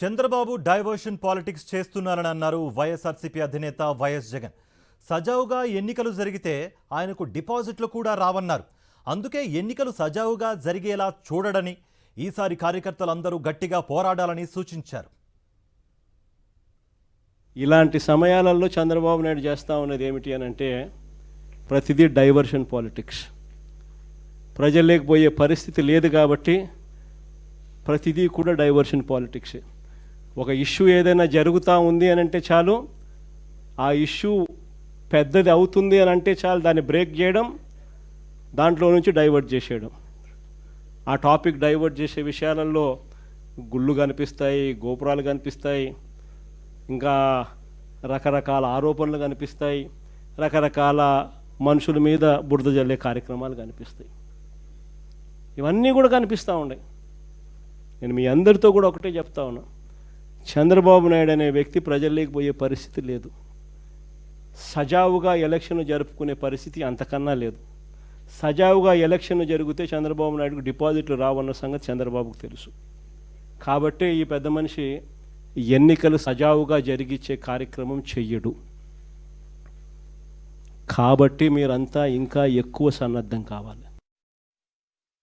Chandrababu diversion politics చేస్తున్నారని అన్నారు వైఎస్ఆర్సీపీ అధినేత వైఎస్ జగన్. సజావుగా ఎన్నికలు జరిగితే ఆయనకు డిపాజిట్లు కూడా రావన్నారు. అందుకే ఎన్నికలు సజావుగా జరిగేలా చూడడని, ఈసారి కార్యకర్తలందరూ గట్టిగా పోరాడాలని సూచించారు. ఇలాంటి సమయాలలో చంద్రబాబు నాయుడు చేస్తూ ఉన్నది ఏమిటి అని అంటే ప్రతిదీ డైవర్షన్ పాలిటిక్స్. ప్రజల్లోకి పోయే పరిస్థితి లేదు కాబట్టి ప్రతిదీ కూడా డైవర్షన్ పాలిటిక్స్. ఒక ఇష్యూ ఏదైనా జరుగుతూ ఉంది అని అంటే చాలు, ఆ ఇష్యూ పెద్దది అవుతుంది అని అంటే చాలు, దాన్ని బ్రేక్ చేయడం, దాంట్లో నుంచి డైవర్ట్ చేసేయడం. ఆ టాపిక్ డైవర్ట్ చేసే విషయాలలో గుళ్ళు కనిపిస్తాయి, గోపురాలు కనిపిస్తాయి, ఇంకా రకరకాల ఆరోపణలు కనిపిస్తాయి, రకరకాల మనుషుల మీద బురద జల్లే కార్యక్రమాలు కనిపిస్తాయి. ఇవన్నీ కూడా కనిపిస్తూ ఉన్నాయి. నేను మీ అందరితో కూడా ఒకటే చెప్తా ఉన్నా, చంద్రబాబు నాయుడు అనే వ్యక్తి ప్రజల్లోకి పోయే పరిస్థితి లేదు. సజావుగా ఎలక్షన్ జరుపుకునే పరిస్థితి అంతకన్నా లేదు. సజావుగా ఎలక్షన్ జరిగితే చంద్రబాబు నాయుడుకు డిపాజిట్లు రావన్న సంగతి చంద్రబాబుకు తెలుసు. కాబట్టే ఈ పెద్ద మనిషి ఎన్నికలు సజావుగా జరిగించే కార్యక్రమం చెయ్యడు. కాబట్టి మీరంతా ఇంకా ఎక్కువ సన్నద్ధం కావాలి.